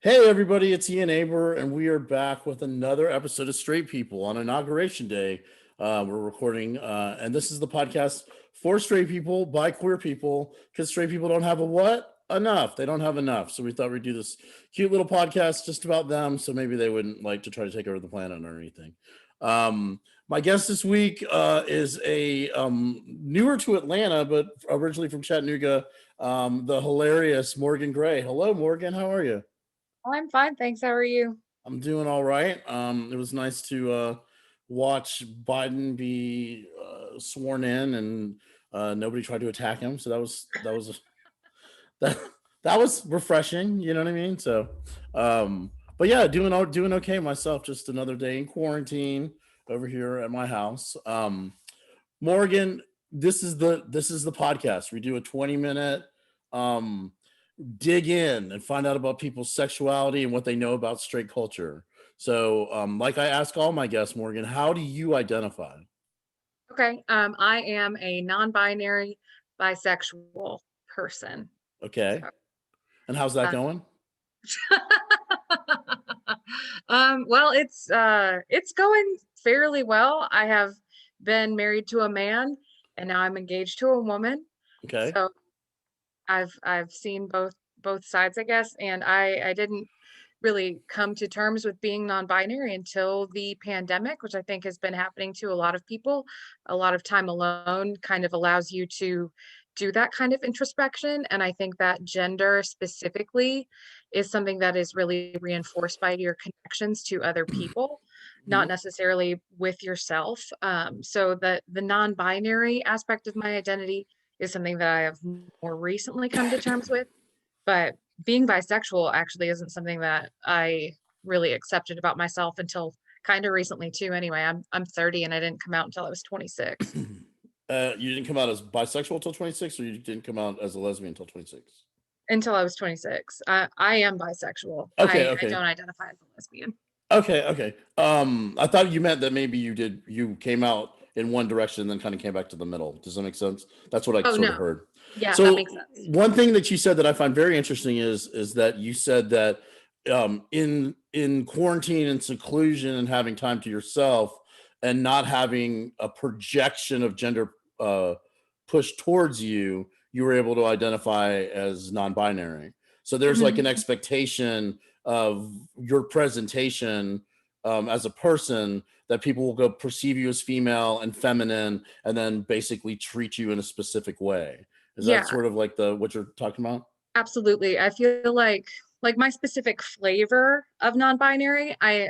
Hey everybody, it's Ian Aber, and we are back with another episode of Straight People on Inauguration Day. We're recording, and this is the podcast for straight people by queer people, because straight people don't have a what? Enough. They don't have enough. So we thought we'd do this cute little podcast just about them, so maybe they wouldn't like to try to take over the planet or anything. My guest this week is a newer to Atlanta, but originally from Chattanooga, the hilarious Morgan Gray. Hello, Morgan. How are you? I'm fine, thanks. How are you? I'm doing all right. It was nice to watch Biden be sworn in, and nobody tried to attack him. So that that was refreshing. You know what I mean? So, but yeah, doing okay myself. Just another day in quarantine over here at my house. Morgan, this is the podcast. We do a 20-minute um dig in and find out about people's sexuality and what they know about straight culture. So, like I ask all my guests, Morgan, how do you identify? Okay. I am a non-binary bisexual person. Okay. So, And how's that uh, going? well, it's going fairly well. I have been married to a man and now I'm engaged to a woman. Okay. So I've seen both sides, I guess, and I didn't really come to terms with being non-binary until the pandemic, which I think has been happening to a lot of people. A lot of time alone kind of allows you to do that kind of introspection. And I think that gender specifically is something that is really reinforced by your connections to other people, not Mhm. necessarily with yourself. So the non-binary aspect of my identity is something that I have more recently come to terms with. But being bisexual actually isn't something that I really accepted about myself until kind of recently too. Anyway, I'm 30 and I didn't come out until I was 26. You didn't come out as bisexual until 26, or you didn't come out as a lesbian until 26? Until I was 26. I am bisexual. Okay, I okay. don't identify as a lesbian. Okay, okay. I thought you meant that maybe you came out in one direction and then kind of came back to the middle. Does that make sense? That's what I Oh sort of no. heard. Yeah, that So makes sense. one thing that you said that I find very interesting is that you said that in quarantine and seclusion and having time to yourself and not having a projection of gender pushed towards you, you were able to identify as non-binary. So there's like an Mhm. expectation of your presentation as a person that people will go perceive you as female and feminine and then basically treat you in a specific way. Is that Yeah, sort of like the what you're talking about? absolutely. I feel like my specific flavor of non-binary, I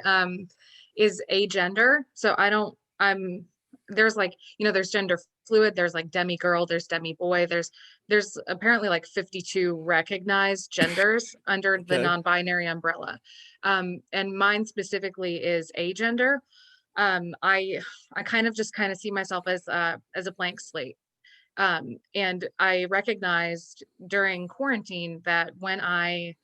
is agender. So I don't I'm there's like, there's gender fluid, there's like demi girl, there's demi boy, there's apparently like 52 recognized genders under the Okay. non-binary umbrella. And mine specifically is agender. I kind of see myself as a blank slate. And I recognized during quarantine that when I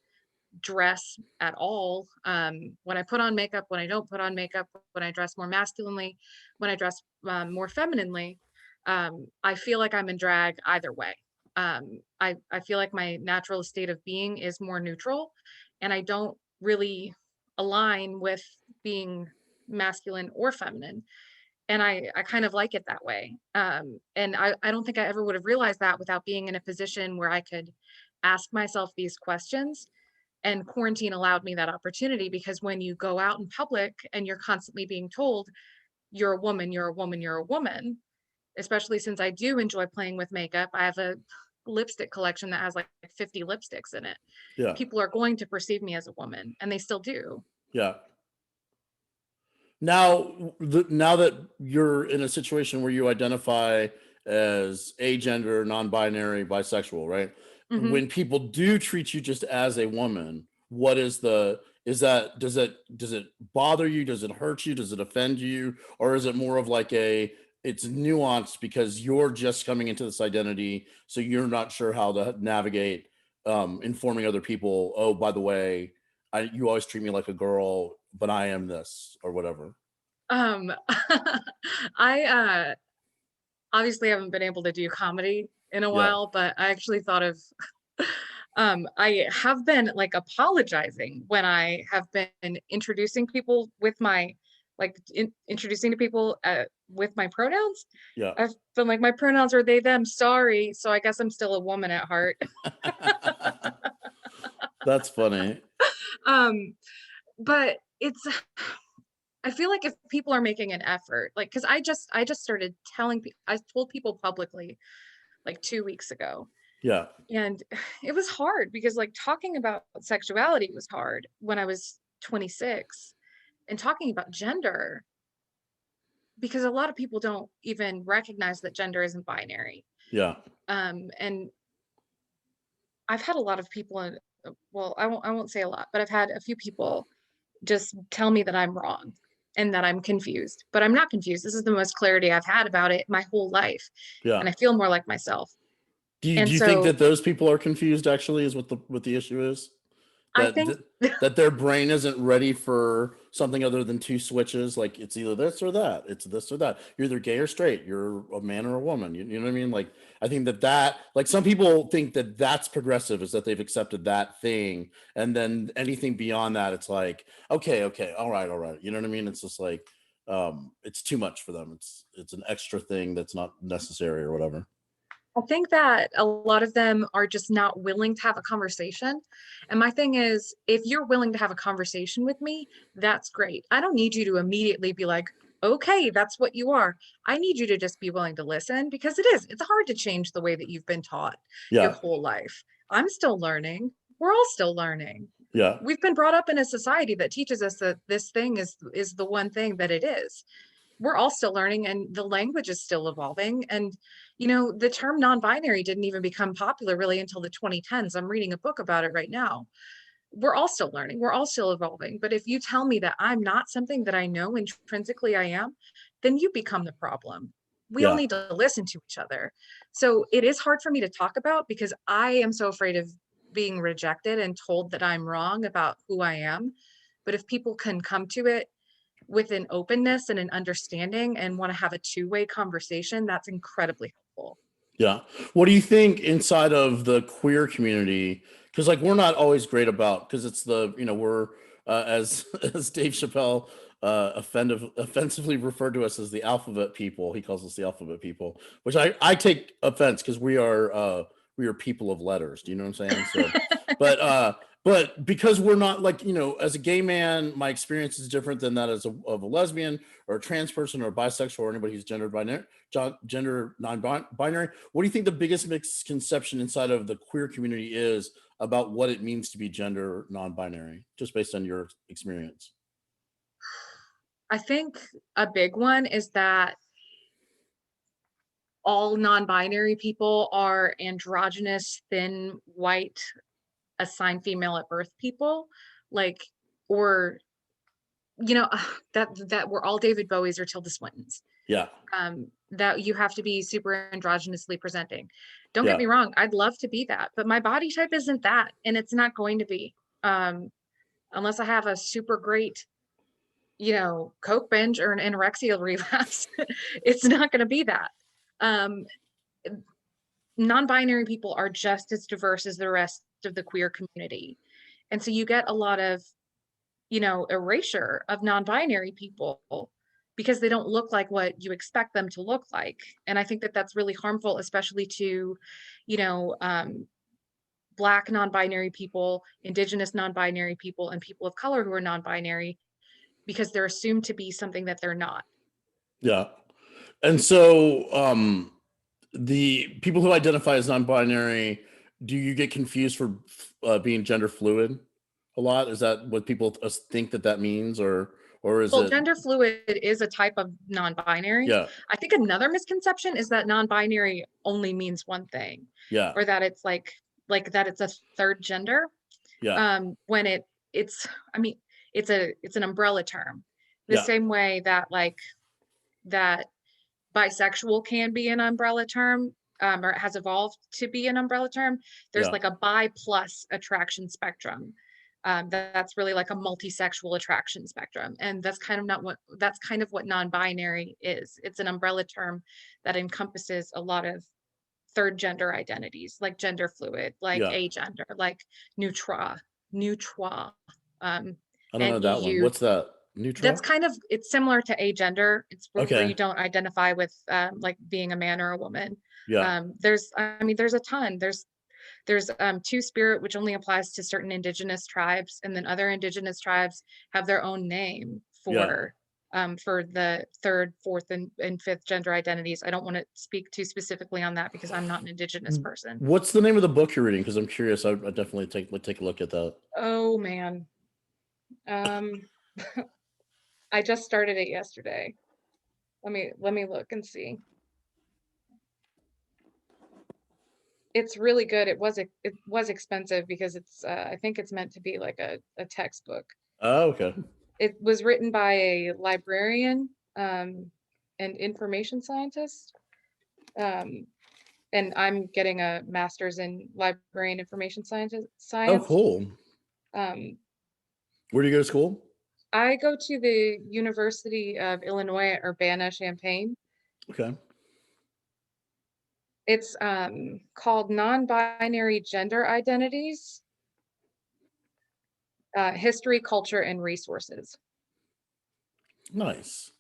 dress at all, when I put on makeup, when I don't put on makeup, when I dress more masculinely, when I dress more femininely, I feel like I'm in drag either way. I feel like my natural state of being is more neutral, and I don't really align with being masculine or feminine, and I kind of like it that way. And I don't think I ever would have realized that without being in a position where I could ask myself these questions. And quarantine allowed me that opportunity because when you go out in public and you're constantly being told you're a woman, you're a woman, you're a woman, especially since I do enjoy playing with makeup. I have a lipstick collection that has like 50 lipsticks in it. Yeah. People are going to perceive me as a woman, and they still do. Yeah. Now that you're in a situation where you identify as agender, non-binary, bisexual, right? Mhm. When people do treat you just as a woman, what is the is that does it bother you? Does it hurt you? Does it offend you? Or is it more of like a it's nuanced because you're just coming into this identity, so you're not sure how to navigate informing other people, oh, by the way, you always treat me like a girl, but I am this or whatever. Um, I obviously haven't been able to do comedy in a Yeah. while, but I actually thought of I have been like apologizing when I have been introducing people with my introducing to people with my pronouns. Yeah. I've been like, my pronouns are they, them, sorry. So I guess I'm still a woman at heart. That's funny. Um, but it's I feel like if people are making an effort, like, because I just started telling people, I told people publicly like 2 weeks ago. Yeah. And it was hard because like talking about sexuality was hard when I was 26, and talking about gender, because a lot of people don't even recognize that gender isn't binary. Yeah. And I've had a lot of people well, I won't say a lot, but I've had a few people just tell me that I'm wrong and that I'm confused, but I'm not confused. This is the most clarity I've had about it my whole life. Yeah. And I feel more like myself. Do And you think so that those people are confused actually is what the issue is? I That think, that their brain isn't ready for something other than two switches, like it's either this or that. It's this or that. You're either gay or straight. You're a man or a woman. You know what I mean? Like I think that like some people think that that's progressive, is that they've accepted that thing, and then anything beyond that, it's like okay, all right, all right. You know what I mean? It's just like it's too much for them. It's an extra thing that's not necessary or whatever. I think that a lot of them are just not willing to have a conversation. And my thing is, if you're willing to have a conversation with me, that's great. I don't need you to immediately be like, okay, that's what you are. I need you to just be willing to listen, because it's hard to change the way that you've been taught your Yeah. whole life. I'm still learning. We're all still learning. Yeah. We've been brought up in a society that teaches us that this thing is the one thing that it is. We're all still learning, and the language is still evolving. And the term non-binary didn't even become popular really until the 2010s. I'm reading a book about it right now. We're all still learning, we're all still evolving. But if you tell me that I'm not something that I know intrinsically I am, then you become the problem. We all Yeah. need to listen to each other. So it is hard for me to talk about, because I am so afraid of being rejected and told that I'm wrong about who I am. But if people can come to it with an openness and an understanding and want to have a two-way conversation, that's incredibly helpful. Yeah. What do you think inside of the queer community? Because like we're not always great about, because it's we're as as Dave Chappelle offensively referred to us as the alphabet people. He calls us the alphabet people, which I take offense, because we are people of letters. Do you know what I'm saying? So, but but because we're not like, as a gay man, my experience is different than that of a lesbian or a trans person or a bisexual or anybody who's gender non-binary. What do you think the biggest misconception inside of the queer community is about what it means to be gender non-binary, just based on your experience? I think a big one is that all non-binary people are androgynous, thin, white, assigned female at birth people, like, or that we're all David Bowies or Tilda Swintons. Yeah. That you have to be super androgynously presenting. Don't get Yeah. me wrong, I'd love to be that, but my body type isn't that, and it's not going to be. Unless I have a super great, coke binge or an anorexia relapse, it's not going to be that. Um, Non-binary people are just as diverse as the rest of the queer community, and so you get a lot of erasure of non-binary people because they don't look like what you expect them to look like. And I think that that's really harmful, especially to you know um, Black non-binary people, indigenous non-binary people, and people of color who are non-binary, because they're assumed to be something that they're not. Yeah. And so the people who identify as non-binary, do you get confused for being gender fluid a lot? Is that what people think that means, or is Well, it? gender fluid is a type of non-binary. Yeah. I think another misconception is that non-binary only means one thing, Yeah. or that it's like that it's a third gender. Yeah. When it's I mean, it's an umbrella term. The Yeah. same way that that bisexual can be an umbrella term, or it has evolved to be an umbrella term. There's Yeah. like a bi plus attraction spectrum. That's really like a multisexual attraction spectrum, and that's kind of what non-binary is. It's an umbrella term that encompasses a lot of third gender identities, like gender fluid, like Yeah. agender, like neutral, I don't and know that one. EU. What's that? That's Neutral? kind of, it's similar to agender. It's where you Okay. don't identify with like being a man or a woman. Yeah. There's, I mean, there's a ton. There's two spirit, which only applies to certain indigenous tribes, and then other indigenous tribes have their own name Yeah. for the third, fourth, and fifth gender identities. I don't want to speak too specifically on that because I'm not an indigenous person. What's the name of the book you're reading? Because I'm curious. I definitely take a look at that. Oh man. Um, I just started it yesterday. Let me look and see. It's really good. It was expensive because it's I think it's meant to be like a textbook. Oh, okay. It was written by a librarian and information scientist. Um, and I'm getting a master's in library and information Oh, science. cool. Um, Where do you go to school? I go to the University of Illinois at Urbana-Champaign. Okay. It's called Non-Binary Gender Identities, History, Culture, and Resources. Nice.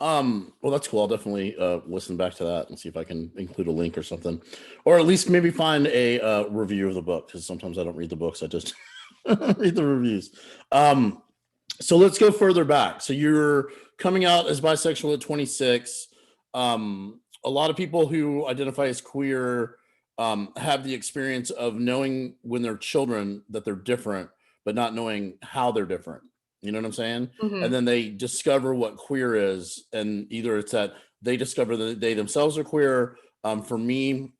Well, that's cool. I'll definitely listen back to that and see if I can include a link or something, or at least maybe find a review of the book, because sometimes I don't read the books. I just read the reviews. So let's go further back. So you're coming out as bisexual at 26. A lot of people who identify as queer have the experience of knowing when they're children that they're different, but not knowing how they're different. You know what I'm saying? And Mhm. then they discover what queer is, and either it's that they discover that they themselves are queer. For me,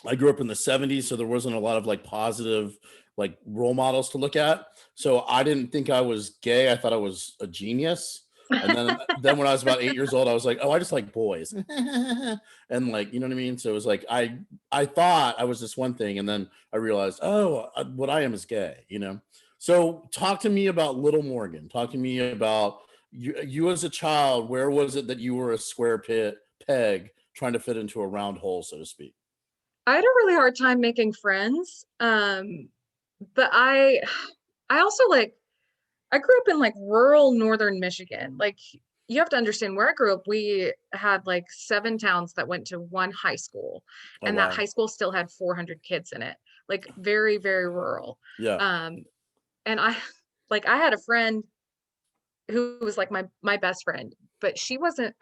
I grew up in the 70s, so there wasn't a lot of like positive like role models to look at. So I didn't think I was gay. I thought I was a genius. And then when I was about 8 years old, I was like, oh, I just like boys. And like, you know what I mean? So it was like I thought I was this one thing, and then I realized, oh, what I am is gay, you know? So talk to me about Little Morgan. Talk to me about you as a child. Where was it that you were a square peg trying to fit into a round hole, so to speak? I had a really hard time making friends. But I also like, I grew up in like rural northern Michigan. Like, you have to understand, where I grew up, we had like 7 towns that went to one high school, Oh, and that wow. high school still had 400 kids in it. Like, very, very rural. Yeah. Um, and I like, I had a friend who was like my best friend, but I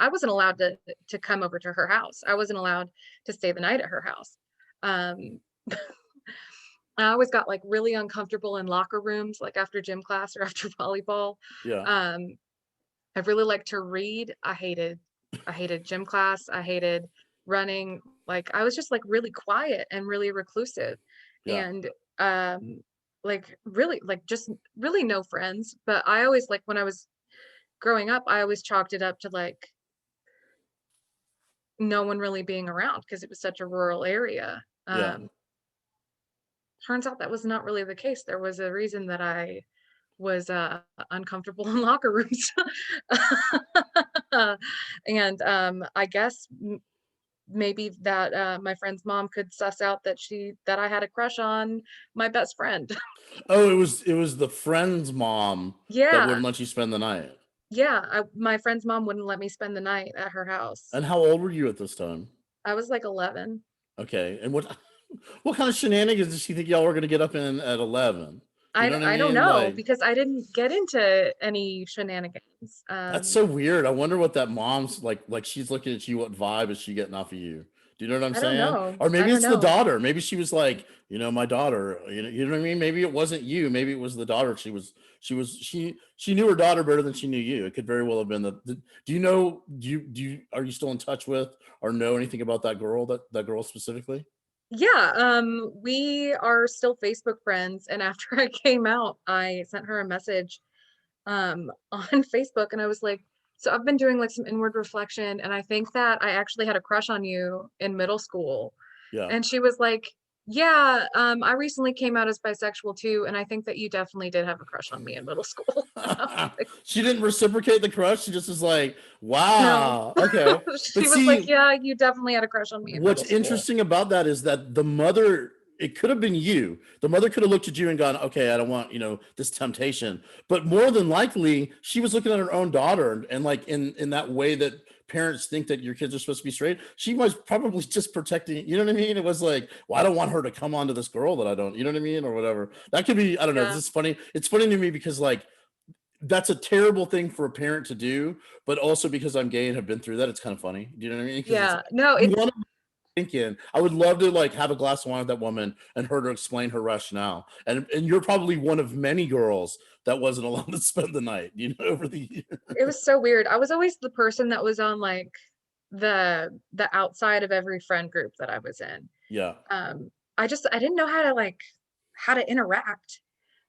wasn't allowed to come over to her house. I wasn't allowed to stay the night at her house. Um, I always got like really uncomfortable in locker rooms, like after gym class or after volleyball. Yeah. Um, I really liked to read. I hated gym class. I hated running. Like, I was just like really quiet and really reclusive, Yeah. and like really like just really no friends. But I always, like, when I was growing up, I always chalked it up to like no one really being around because it was such a rural area. Yeah. Turns out that was not really the case. There was a reason that I was uncomfortable in locker rooms. And I guess maybe that my friend's mom could suss out that I had a crush on my best friend. Oh, it was the friend's mom that Yeah, wouldn't let you spend the night. yeah. My friend's mom wouldn't let me spend the night at her house. And how old were you at this time? I was like 11. Okay. And what what kind of shenanigans did she think y'all were gonna get up in at 11? You know what I I don't mean? know, Like, because I didn't get into any shenanigans. that's so weird. I wonder what that mom's like she's looking at you. What vibe is she getting off of you? Do you know what I'm I don't saying? know. Or I maybe don't it's the know. daughter. Maybe she was like, my daughter. You know what I mean? Maybe it wasn't you. Maybe it was the daughter. She knew her daughter better than she knew you. It could very well have been do you know are you still in touch with or know anything about that girl specifically? Yeah, we are still Facebook friends, and after I came out, I sent her a message on Facebook, and I was like, so I've been doing like some inward reflection, and I think that I actually had a crush on you in middle school. Yeah. And she was like, Yeah, I recently came out as bisexual too, and I think that you definitely did have a crush on me in middle school. Like, She didn't reciprocate the crush. She just was like, no. wow, okay. But She was like, see, yeah, you definitely had a crush on me in what's middle school. interesting about that is that the mother, it could have been you. The mother could have looked at you and gone, okay, I don't want, this temptation. But more than likely, she was looking at her own daughter, and like in that way that parents think that your kids are supposed to be straight. She was probably just protecting, you know what I mean? It was like, well, I don't want her to come on to this girl that I don't, you know what I mean? Or whatever. That could be, I don't know. This Yeah. is funny. It's funny to me because like that's a terrible thing for a parent to do, but also because I'm gay and have been through that, it's kind of funny. Do you know what I mean? Because it's Yeah. like, No, you it's want to thinking, I would love to like have a glass of wine with that woman and her to explain her rationale. And you're probably one of many girls that wasn't allowed to spend the night, over the years. it was so weird. I was always the person that was on like the outside of every friend group that I was in. Yeah, I didn't know how to interact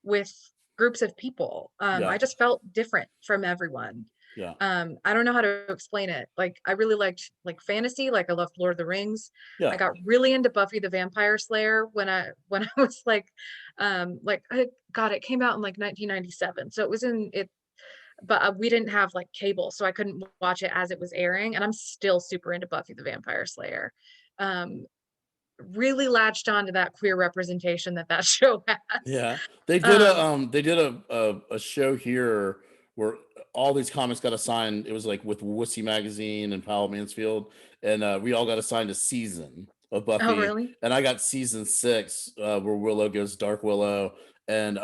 with groups of people. yeah, I just felt different from everyone. yeah, I don't know how to explain it. Like I really liked like fantasy, like I loved Lord of the Rings. I yeah, got really into Buffy the Vampire Slayer when I was God, it came out in like 1997. So it was in it, but we didn't have like cable, so I couldn't watch it as it was airing. And I'm still super into Buffy the Vampire Slayer. Um, really latched onto that queer representation that show has. yeah. They did a Um, they did a show here where all these comics got assigned. It was like with Wussy Magazine and Powell Mansfield, and we all got assigned a season of oh, Buffy, really? and I got season 6, where Willow goes Dark Willow, and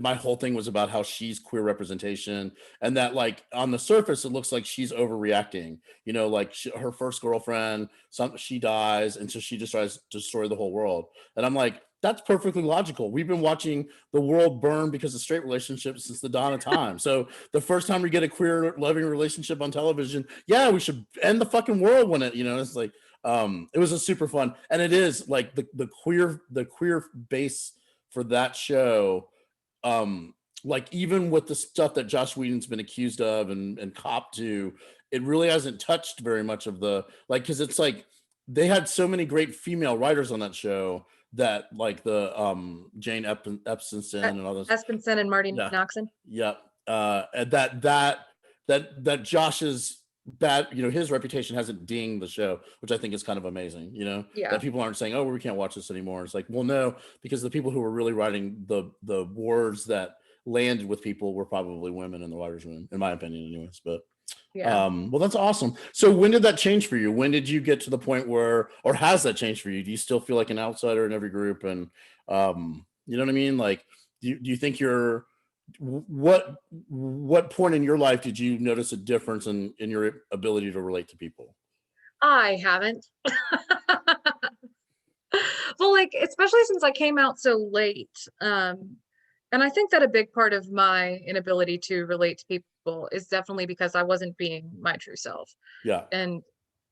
my whole thing was about how she's queer representation, and that like on the surface it looks like she's overreacting. Like her first girlfriend, she dies, and so she just tries to destroy the whole world, and I'm like, that's perfectly logical. We've been watching the world burn because of straight relationships since the dawn of time. So the first time we get a queer loving relationship on television, yeah, we should end the fucking world when it's like, it was a super fun, and it is like the queer base for that show, um like even with the stuff that Josh Whedon's been accused of and copped to, it really hasn't touched very much of the, like, because it's like they had so many great female writers on that show that like the Jane Epstein Uh, and all those. Espenson and Marty Yeah, Noxon. yeah. And that Josh's bad, his reputation hasn't dinged the show, which I think is kind of amazing. That Yeah. people aren't saying, "Oh, we can't watch this anymore." It's like, well, no, because the people who were really writing the words that landed with people were probably women in the writers' room, in my opinion, anyways. But Yeah. well, that's awesome. So when did that change for you? When did you get to the point where, or has that changed for you? Do you still feel like an outsider in every group? And you know what I mean? Like, do you think you're, what point in your life did you notice a difference in your ability to relate to people? I haven't. Well, like, especially since I came out so late. And I think that a big part of my inability to relate to people is definitely because I wasn't being my true self. Yeah, And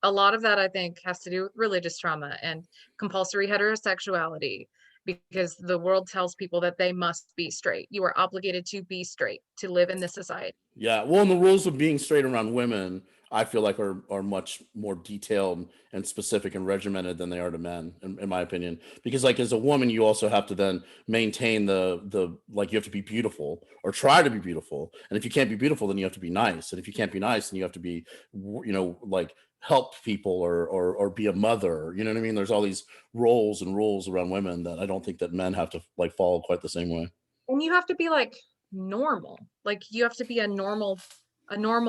a lot of that I think has to do with religious trauma and compulsory heterosexuality, because the world tells people that they must be straight. You are obligated to be straight to live in this society. yeah. Well, and the rules of being straight around women, I feel like are much more detailed and specific and regimented than they are to men, in my opinion. Because like as a woman, you also have to then maintain the like, you have to be beautiful or try to be beautiful, and if you can't be beautiful, then you have to be nice, and if you can't be nice, then you have to be, like, help people or be a mother. You know what I mean? There's all these roles and rules around women that I don't think that men have to like follow quite the same way. And you have to be like normal. Like you have to be a normal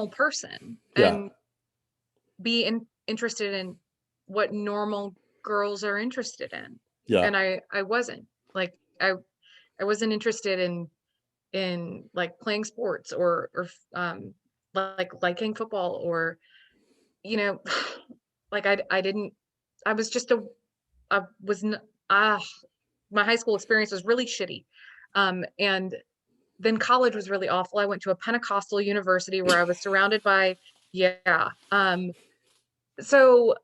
person Yeah, and be interested in what normal girls are interested in. yeah, And I wasn't. Like I wasn't interested in like playing sports or like liking football or you know like I didn't I was just a I was n- ah my high school experience was really shitty. And then college was really awful. I went to a Pentecostal university where I was surrounded by, yeah. So,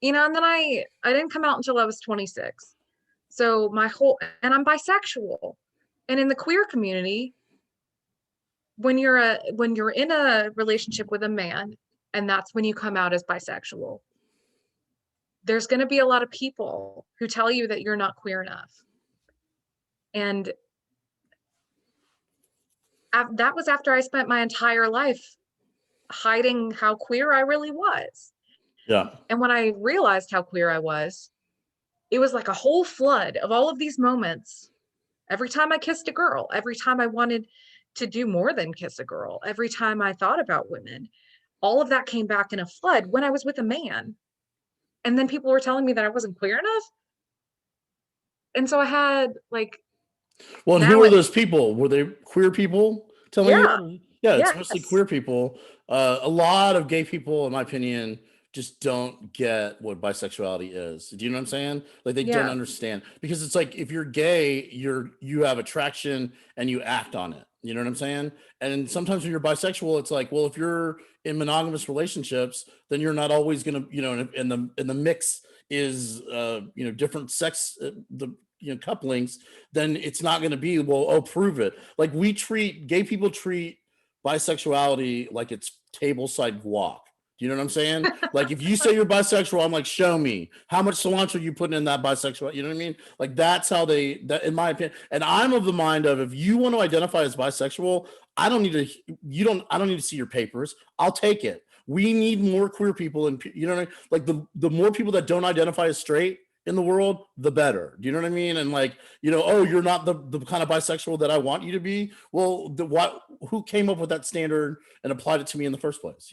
and then I didn't come out until I was 26. So and I'm bisexual. And in the queer community, when you're in a relationship with a man, and that's when you come out as bisexual, there's going to be a lot of people who tell you that you're not queer enough. And that was after I spent my entire life hiding how queer I really was. Yeah. And when I realized how queer I was, it was like a whole flood of all of these moments. Every time I kissed a girl, every time I wanted to do more than kiss a girl, every time I thought about women, all of that came back in a flood when I was with a man. And then people were telling me that I wasn't queer enough. And so I had like, Well, and who now are it, those people? Were they queer people telling you yeah, that? Yeah, it's mostly yes, queer people. A lot of gay people, in my opinion, just don't get what bisexuality is. Do you know what I'm saying? Like they don't yeah, understand because it's like if you're gay, you have attraction and you act on it. You know what I'm saying? And sometimes when you're bisexual, it's like, well, if you're in monogamous relationships, then you're not always gonna, and the mix is, different sex, the couplings, then it's not going to be, well, oh, prove it. Like gay people treat bisexuality like it's table side guac. Do you know what I'm saying? Like if you say you're bisexual, I'm like, show me how much cilantro you putting in that bisexual. You know what I mean? Like that's how that, in my opinion. And I'm of the mind of if you want to identify as bisexual, I don't need to see your papers. I'll take it. We need more queer people, and you know what I mean? Like the more people that don't identify as straight in the world, the better. Do you know what I mean? And like, oh, you're not the kind of bisexual that I want you to be. Well, who came up with that standard and applied it to me in the first place?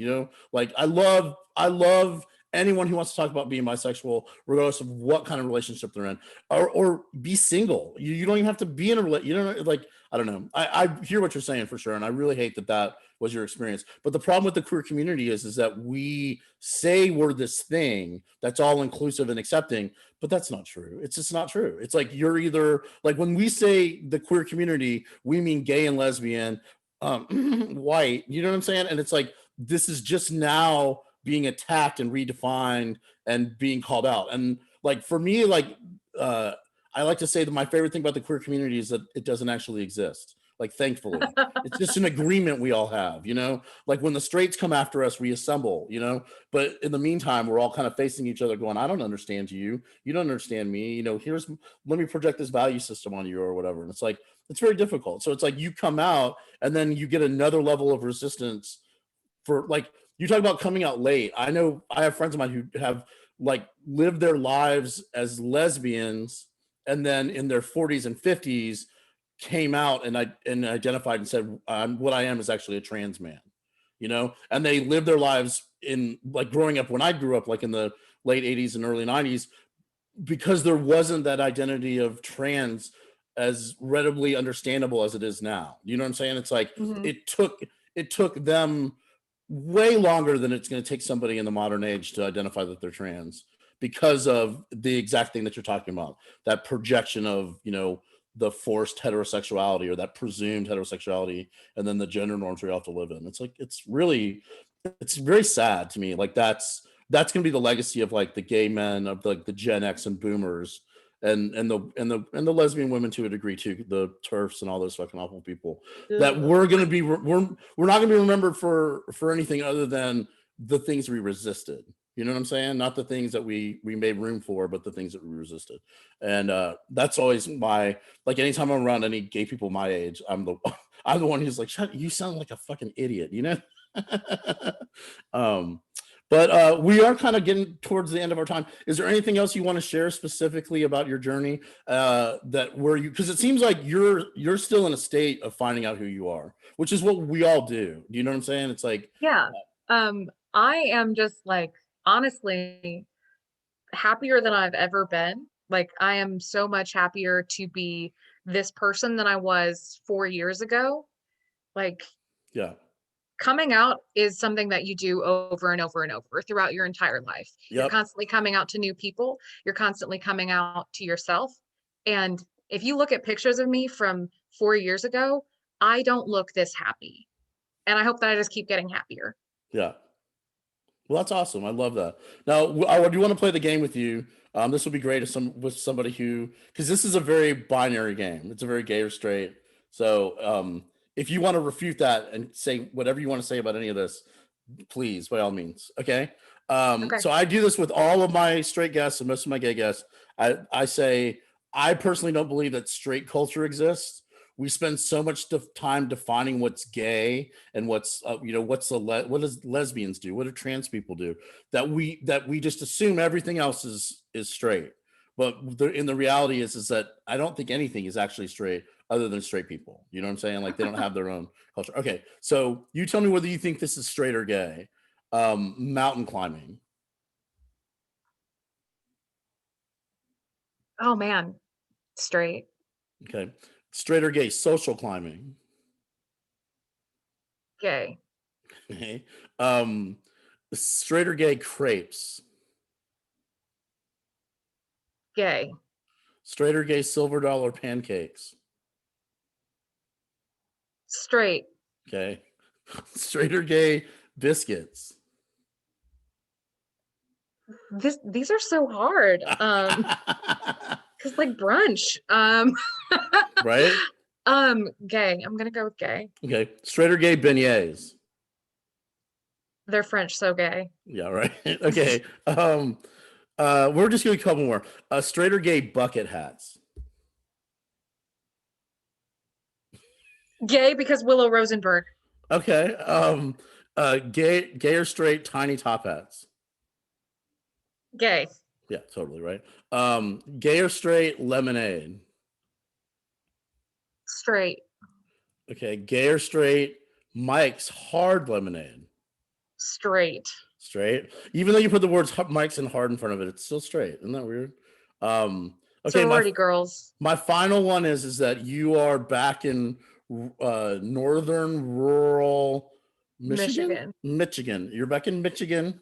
Like I love anyone who wants to talk about being bisexual, regardless of what kind of relationship they're in, or be single. You don't even have to be in a relationship. Like, I don't know. I hear what you're saying for sure. And I really hate that was your experience. But the problem with the queer community is that we say we're this thing that's all inclusive and accepting, but that's not true. It's just not true. It's like you're either like when we say the queer community, we mean gay and lesbian, white, you know what I'm saying? And it's like, this is just now being attacked and redefined and being called out. And like, for me, like, I like to say that my favorite thing about the queer community is that it doesn't actually exist. Like, thankfully, it's just an agreement we all have, like when the straights come after us, we assemble, but in the meantime, we're all kind of facing each other going, I don't understand you. You don't understand me. Let me project this value system on you or whatever. And it's like, it's very difficult. So it's like you come out and then you get another level of resistance for like, you talk about coming out late. I know I have friends of mine who have like lived their lives as lesbians and then in their 40s and 50s came out and identified and said, what I am is actually a trans man, and they lived their lives in like growing up when I grew up, like in the late 80s and early 90s, because there wasn't that identity of trans as readily understandable as it is now. You know what I'm saying? It's like mm-hmm. it took them way longer than it's going to take somebody in the modern age to identify that they're trans because of the exact thing that you're talking about, that projection of, the forced heterosexuality or that presumed heterosexuality, and then the gender norms we all have to live in. It's like, it's very sad to me. Like that's going to be the legacy of like the gay men of like the Gen X and boomers and the lesbian women to a degree too, the TERFs and all those fucking awful people, that we're not going to be remembered for anything other than the things we resisted. You know what I'm saying? Not the things that we made room for, but the things that we resisted. And that's always like anytime I'm around any gay people my age, I'm the one who's like, shut, you sound like a fucking idiot, But we are kind of getting towards the end of our time. Is there anything else you want to share specifically about your journey, because it seems like you're still in a state of finding out who you are, which is what we all do. Do you know what I'm saying? It's like, Yeah. I am just like, honestly, happier than I've ever been. Like, I am so much happier to be this person than I was 4 years ago. Like, yeah, coming out is something that you do over and over and over throughout your entire life. You're yep, constantly coming out to new people. You're constantly coming out to yourself. And if you look at pictures of me from 4 years ago, I don't look this happy. And I hope that I just keep getting happier. yeah. Well, that's awesome. I love that. Now, I do want to play the game with you. This would be great if with somebody because this is a very binary game. It's a very gay or straight. So if you want to refute that and say whatever you want to say about any of this, please, by all means. Okay. Okay. So I do this with all of my straight guests and most of my gay guests. I say, I personally don't believe that straight culture exists. We spend so much time defining what's gay and what's what does lesbians do, what do trans people do, that we just assume everything else is straight. But in the reality is that I don't think anything is actually straight other than straight people. You know what I'm saying? Like they don't have their own culture. Okay, so you tell me whether you think this is straight or gay. Mountain climbing. Oh man, straight. Okay, straight or gay? Social climbing. Gay. Okay, um, straight or gay? Crepes. Gay. Straight or gay? Silver dollar pancakes. Straight. Okay, straight or gay? Biscuits. These are so hard. Because like brunch. Right. Gay. I'm gonna go with gay. Okay, straight or gay? Beignets. They're French, so gay. Yeah, right. Okay. We're just gonna a couple more. Straight or gay? Bucket hats. Gay because Willow Rosenberg. Okay. Gay or straight? Tiny top hats. Gay. Yeah, totally right. Gay or straight? Lemonade. Straight. Okay. Gay or straight? Mike's hard lemonade. Straight. Straight. Even though you put the words Mike's and hard in front of it, it's still straight. Isn't that weird? Okay. Sorority girls. My final one is that you are back in northern rural Michigan. You're back in Michigan,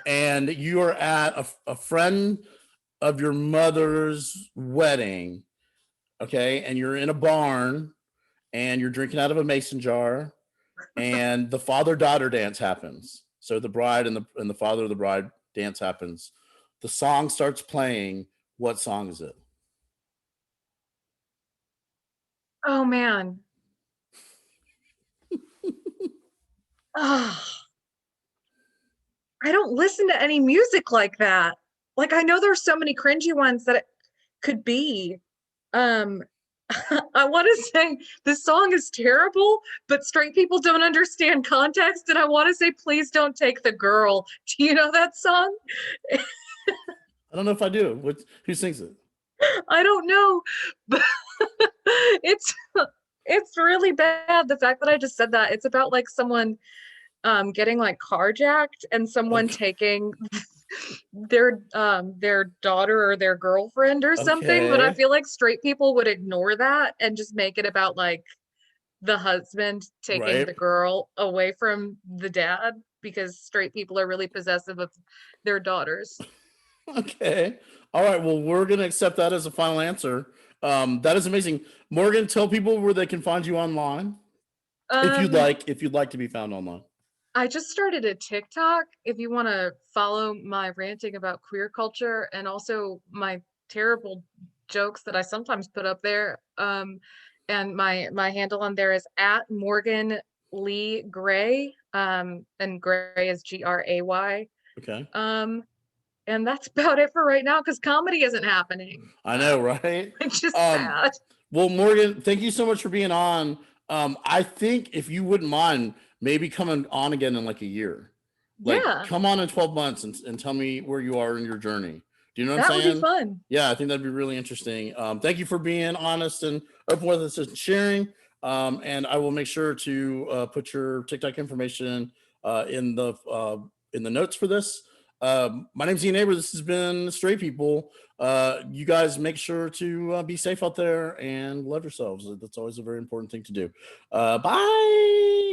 and you are at a friend of your mother's wedding. Okay, and you're in a barn, and you're drinking out of a mason jar, and the father-daughter dance happens. So the bride and the father of the bride dance happens. The song starts playing. What song is it? Oh man. Oh, I don't listen to any music like that. Like I know there's so many cringy ones that it could be. Um I want to say this song is terrible, but straight people don't understand context. And I want to say, please don't take the girl. Do you know that song? I don't know if I do. Who sings it? I don't know, but it's it's really bad. The fact that I just said that, it's about like someone getting like carjacked and someone Okay. taking their daughter or their girlfriend or something, but I Okay. feel like straight people would ignore that and just make it about like the husband taking Right. the girl away from the dad because straight people are really possessive of their daughters. Okay. All right. Well, we're gonna accept that as a final answer. That is amazing. Morgan, tell people where they can find you online, if you'd Um, like. If you'd like to be found online. I just started a TikTok if you want to follow my ranting about queer culture and also my terrible jokes that I sometimes put up there. And my handle on there is at Morgan Lee Gray. And Gray is Gray. Okay. And that's about it for right now because comedy isn't happening. I know, right? It's just Um, sad. well, Morgan, thank you so much for being on. I think if you wouldn't mind, maybe coming on again in like a year. Like, Yeah, come on in 12 months and tell me where you are in your journey. Do you know what that I'm would be saying? fun. Yeah, I think that'd be really interesting. Thank you for being honest and open with us and sharing. And I will make sure to put your TikTok information in the notes for this. My name's Ian Neighbor. This has been Straight People. You guys make sure to be safe out there and love yourselves. That's always a very important thing to do. Bye.